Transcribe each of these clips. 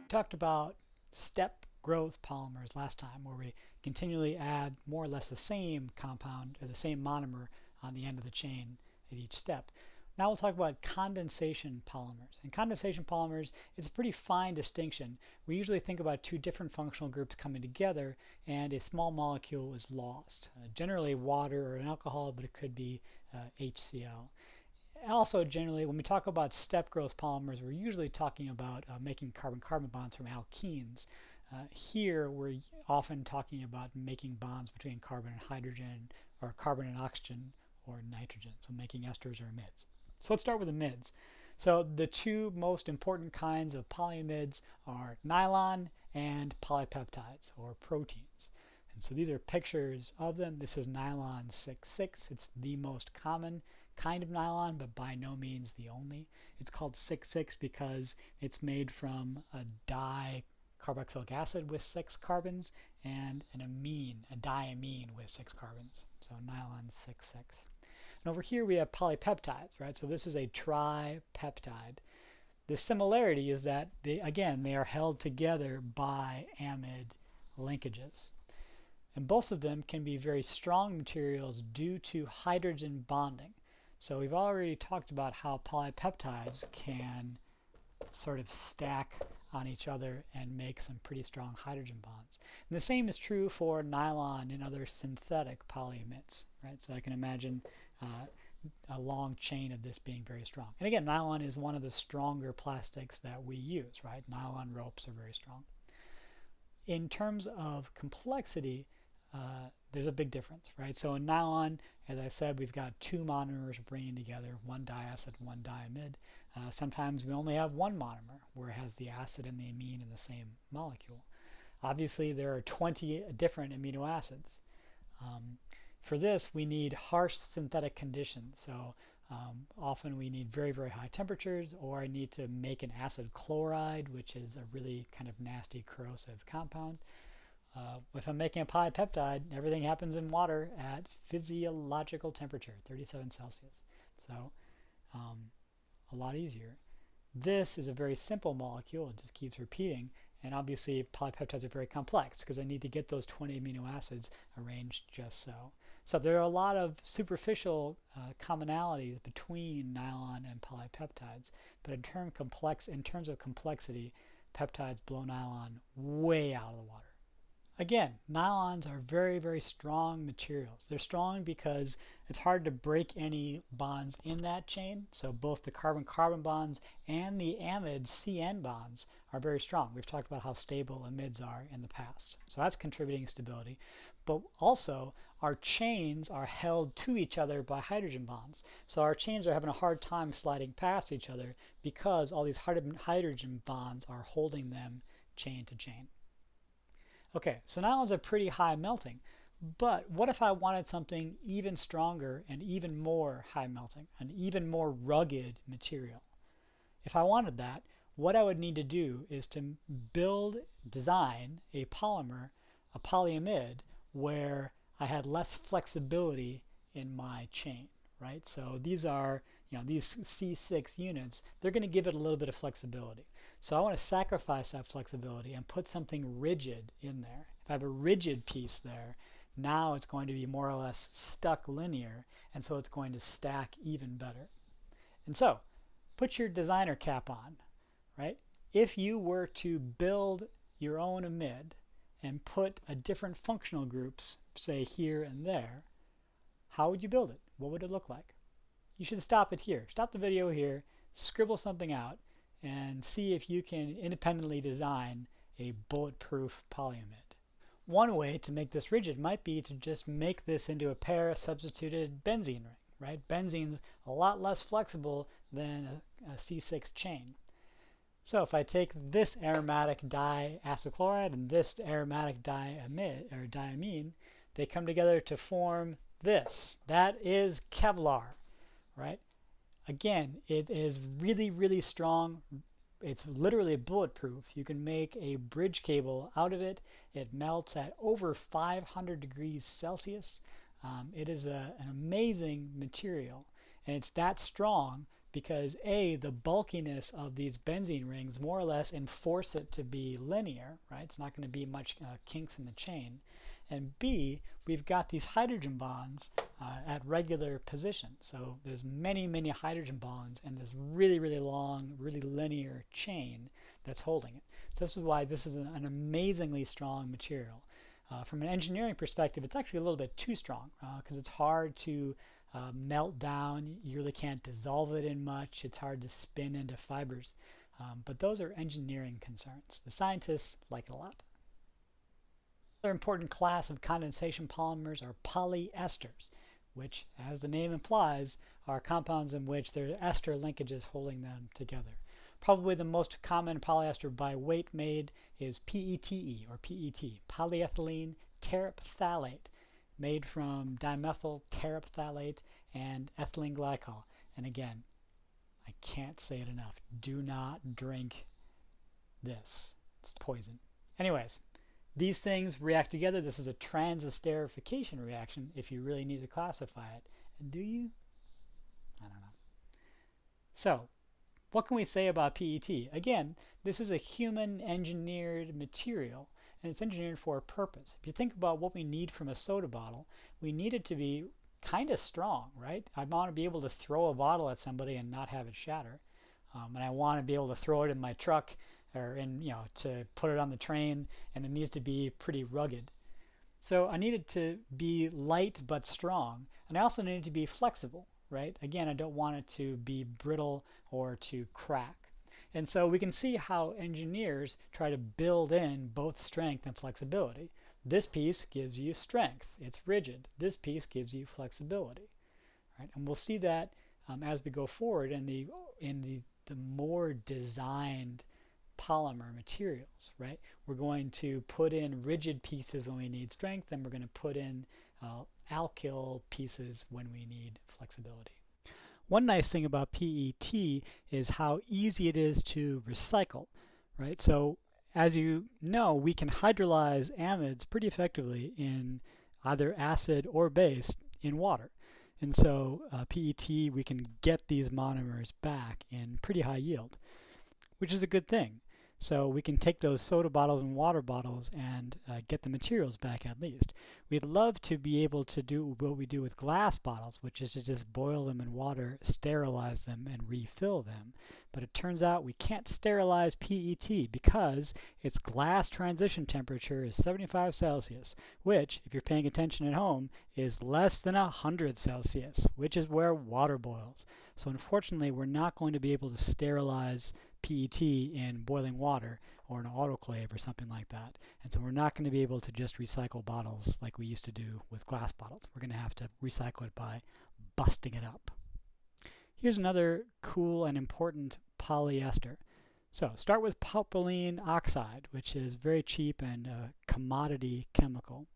talked about step growth polymers last time, where we continually add more or less the same compound or the same monomer on the end of the chain at each step. Now we'll talk about condensation polymers. And condensation polymers is a pretty fine distinction. We usually think about two different functional groups coming together and a small molecule is lost. Generally water or an alcohol, but it could be HCl. Also, generally, when we talk about step growth polymers, we're usually talking about making carbon-carbon bonds from alkenes. Here, we're often talking about making bonds between carbon and hydrogen, or carbon and oxygen, or nitrogen, so making esters or amides. So let's start with amides. So the two most important kinds of polyamides are nylon and polypeptides, or proteins. And so these are pictures of them. This is nylon 6,6. It's the most common kind of nylon, but by no means the only. It's called 6,6 because it's made from a dicarboxylic acid with 6 carbons and an amine, a diamine with 6 carbons. So nylon 6,6. And over here we have polypeptides, right? So this is a tripeptide. The similarity is that they are held together by amide linkages. And both of them can be very strong materials due to hydrogen bonding. So we've already talked about how polypeptides can sort of stack on each other and make some pretty strong hydrogen bonds. And the same is true for nylon and other synthetic polyamides, right? So I can imagine a long chain of this being very strong. And again, nylon is one of the stronger plastics that we use, right? Nylon ropes are very strong. In terms of complexity, there's a big difference, right? So in nylon, as I said, we've got two monomers bringing together, one diacid, one diamide. Sometimes we only have one monomer, where it has the acid and the amine in the same molecule. Obviously, there are 20 different amino acids. For this, we need harsh synthetic conditions. So often we need very, very high temperatures, or I need to make an acid chloride, which is a really kind of nasty corrosive compound. If I'm making a polypeptide, everything happens in water at physiological temperature, 37 Celsius. So a lot easier. This is a very simple molecule. It just keeps repeating. And obviously, polypeptides are very complex because I need to get those 20 amino acids arranged just so. So there are a lot of superficial commonalities between nylon and polypeptides. But in terms of complexity, peptides blow nylon way out of the water. Again, nylons are very, very strong materials. They're strong because it's hard to break any bonds in that chain. So both the carbon-carbon bonds and the amide CN bonds are very strong. We've talked about how stable amides are in the past. So that's contributing stability. But also, our chains are held to each other by hydrogen bonds. So our chains are having a hard time sliding past each other because all these hydrogen bonds are holding them chain to chain. Okay, so nylons are pretty high melting, but what if I wanted something even stronger and even more high melting, an even more rugged material? If I wanted that, what I would need to do is to design a polymer, a polyamide, where I had less flexibility in my chain, right? So these are, these C6 units, they're going to give it a little bit of flexibility. So I want to sacrifice that flexibility and put something rigid in there. If I have a rigid piece there, now it's going to be more or less stuck linear, and so it's going to stack even better. And so, put your designer cap on, right? If you were to build your own amide and put a different functional groups, say here and there, how would you build it? What would it look like? You should stop it here. Stop the video here, scribble something out, and see if you can independently design a bulletproof polyamide. One way to make this rigid might be to just make this into a para-substituted benzene ring, right? Benzene's a lot less flexible than a C6 chain. So if I take this aromatic diacid chloride and this aromatic diamine, they come together to form this. That is Kevlar, right? Again, it is really, really strong. It's literally bulletproof. You can make a bridge cable out of it. It melts at over 500 degrees Celsius. It is an amazing material, and it's that strong because A, the bulkiness of these benzene rings more or less enforce it to be linear, right? It's not going to be much kinks in the chain. And B, we've got these hydrogen bonds at regular positions. So there's many, many hydrogen bonds and this really, really long, really linear chain that's holding it. So this is why this is an amazingly strong material. From an engineering perspective, it's actually a little bit too strong because it's hard to melt down. You really can't dissolve it in much. It's hard to spin into fibers. But those are engineering concerns. The scientists like it a lot. Another important class of condensation polymers are polyesters, which, as the name implies, are compounds in which there are ester linkages holding them together. Probably the most common polyester by weight made is PETE, or PET, polyethylene terephthalate, made from dimethyl terephthalate and ethylene glycol. And again, I can't say it enough. Do not drink this. It's poison. Anyways, these things react together. This is a transesterification reaction if you really need to classify it. And do you? I don't know. So, what can we say about PET? Again, this is a human engineered material and it's engineered for a purpose. If you think about what we need from a soda bottle, we need it to be kind of strong, right? I want to be able to throw a bottle at somebody and not have it shatter. And I want to be able to throw it in my truck or to put it on the train, and it needs to be pretty rugged. So I need it to be light but strong, and I also need it to be flexible, right? Again, I don't want it to be brittle or to crack. And so we can see how engineers try to build in both strength and flexibility. This piece gives you strength. It's rigid. This piece gives you flexibility. Right? And we'll see that as we go forward in the more designed polymer materials, right? We're going to put in rigid pieces when we need strength, and we're going to put in alkyl pieces when we need flexibility. One nice thing about PET is how easy it is to recycle, right? So as you know, we can hydrolyze amides pretty effectively in either acid or base in water. And so PET, we can get these monomers back in pretty high yield, which is a good thing. So we can take those soda bottles and water bottles and get the materials back at least. We'd love to be able to do what we do with glass bottles, which is to just boil them in water, sterilize them, and refill them. But it turns out we can't sterilize PET because its glass transition temperature is 75 Celsius, which, if you're paying attention at home, is less than 100 Celsius, which is where water boils. So unfortunately, we're not going to be able to sterilize PET in boiling water or an autoclave or something like that. And so we're not going to be able to just recycle bottles like we used to do with glass bottles. We're going to have to recycle it by busting it up. Here's another cool and important polyester. So start with propylene oxide, which is very cheap and a commodity chemical.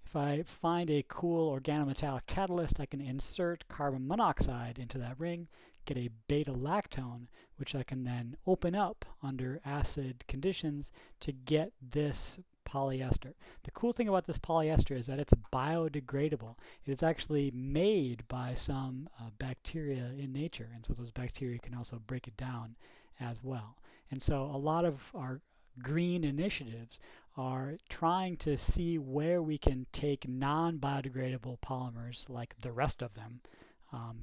If I find a cool organometallic catalyst, I can insert carbon monoxide into that ring, get a beta-lactone, which I can then open up under acid conditions to get this polyester. The cool thing about this polyester is that it's biodegradable. It's actually made by some bacteria in nature, and so those bacteria can also break it down as well. And so a lot of our green initiatives are trying to see where we can take non-biodegradable polymers, like the rest of them,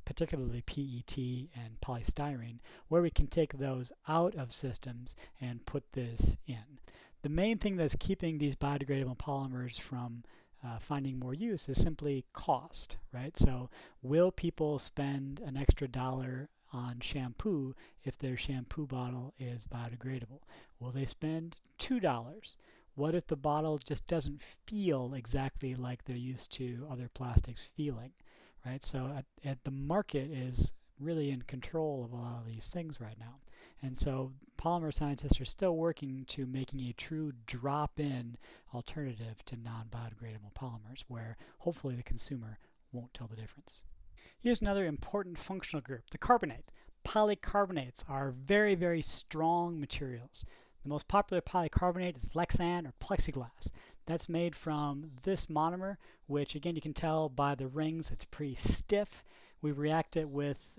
particularly PET and polystyrene, where we can take those out of systems and put this in. The main thing that's keeping these biodegradable polymers from finding more use is simply cost, right? So will people spend an extra $1 on shampoo if their shampoo bottle is biodegradable? Will they spend $2? What if the bottle just doesn't feel exactly like they're used to other plastics feeling, right? So the market is really in control of a lot of these things right now. And so polymer scientists are still working to making a true drop-in alternative to non-biodegradable polymers where hopefully the consumer won't tell the difference. Here's another important functional group, the carbonate. Polycarbonates are very, very strong materials. The most popular polycarbonate is Lexan or plexiglass. That's made from this monomer, which again you can tell by the rings, it's pretty stiff. We react it with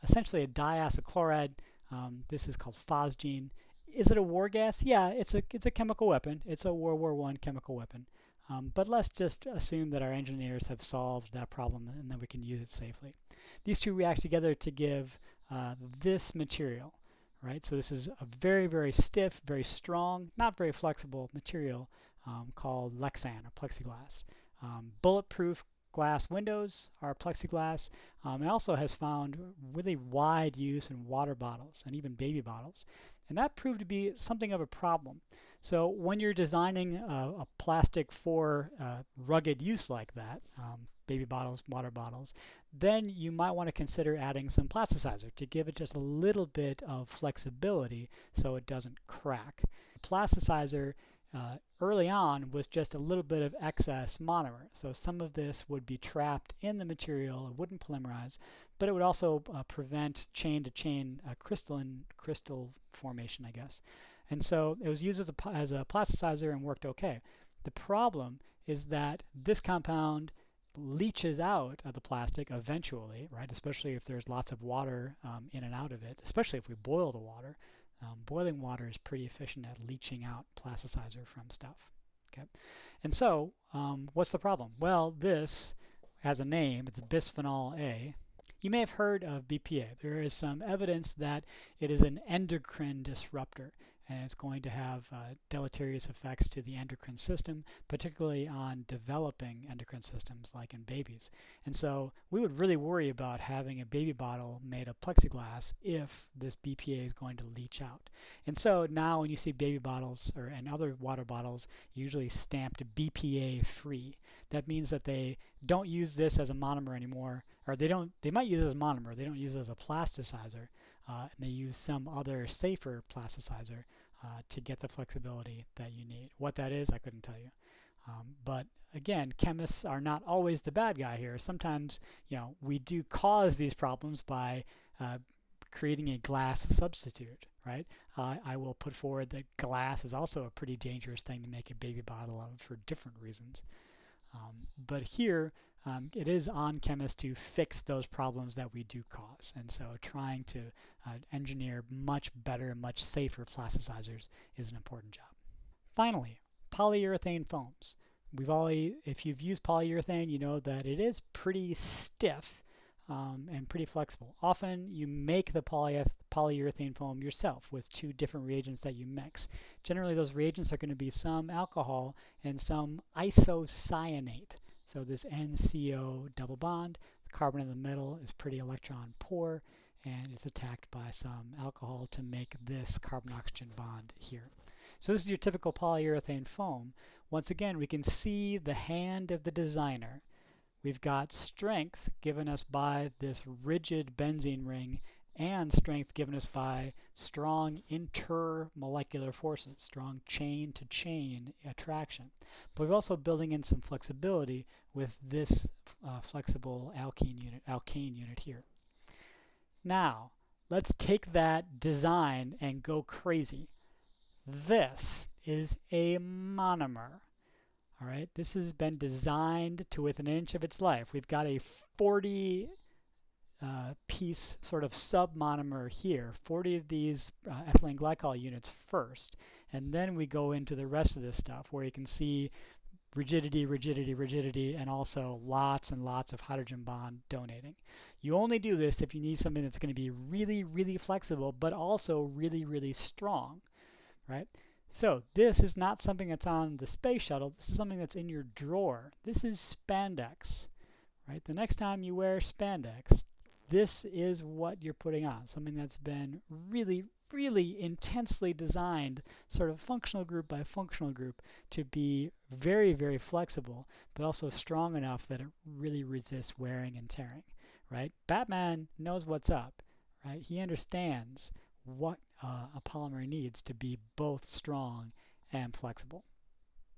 essentially a diacyl chloride. This is called phosgene. Is it a war gas? Yeah, it's a chemical weapon. It's a World War I chemical weapon. But let's just assume that our engineers have solved that problem and that we can use it safely. These two react together to give this material, right? So this is a very, very stiff, very strong, not very flexible material called Lexan or plexiglass. Bulletproof glass windows are plexiglass. It also has found really wide use in water bottles and even baby bottles. And that proved to be something of a problem. So when you're designing a plastic for rugged use like that, baby bottles, water bottles, then you might want to consider adding some plasticizer to give it just a little bit of flexibility so it doesn't crack. Plasticizer early on was just a little bit of excess monomer. So some of this would be trapped in the material, it wouldn't polymerize, but it would also prevent chain-to-chain crystal formation, I guess. And so it was used as a plasticizer and worked okay. The problem is that this compound leaches out of the plastic eventually, right? Especially if there's lots of water in and out of it, especially if we boil the water. Boiling water is pretty efficient at leaching out plasticizer from stuff. Okay, and so what's the problem? Well, this has a name. It's bisphenol A. You may have heard of BPA. There is some evidence that it is an endocrine disruptor, and it's going to have deleterious effects to the endocrine system, particularly on developing endocrine systems like in babies. And so we would really worry about having a baby bottle made of plexiglass if this BPA is going to leach out. And so now when you see baby bottles and other water bottles usually stamped BPA free, that means that they don't use this as a monomer anymore, or they might use it as a monomer, they don't use it as a plasticizer, and they use some other safer plasticizer to get the flexibility that you need. What that is, I couldn't tell you. But again, chemists are not always the bad guy here. Sometimes, we do cause these problems by creating a glass substitute, right? I will put forward that glass is also a pretty dangerous thing to make a baby bottle of for different reasons. But here, it is on chemists to fix those problems that we do cause. And so trying to engineer much better, much safer plasticizers is an important job. Finally, polyurethane foams. If you've used polyurethane, you know that it is pretty stiff and pretty flexible. Often you make the polyurethane foam yourself with two different reagents that you mix. Generally those reagents are going to be some alcohol and some isocyanate. So this NCO double bond, the carbon in the middle is pretty electron poor and it's attacked by some alcohol to make this carbon-oxygen bond here. So this is your typical polyurethane foam. Once again, we can see the hand of the designer. We've got strength given us by this rigid benzene ring and strength given us by strong intermolecular forces, strong chain-to-chain attraction. But we're also building in some flexibility with this flexible alkane unit here. Now, let's take that design and go crazy. This is a monomer. All right, this has been designed to within an inch of its life. We've got a 40 piece sort of sub-monomer here, 40 of these ethylene glycol units first, and then we go into the rest of this stuff where you can see rigidity, rigidity, rigidity, and also lots and lots of hydrogen bond donating. You only do this if you need something that's going to be really, really flexible, but also really, really strong, right? So this is not something that's on the space shuttle. This is something that's in your drawer. This is spandex, right? The next time you wear spandex, this is what you're putting on, something that's been really, really intensely designed, sort of functional group by functional group, to be very, very flexible, but also strong enough that it really resists wearing and tearing, right? Batman knows what's up, right? He understands what a polymer needs to be both strong and flexible.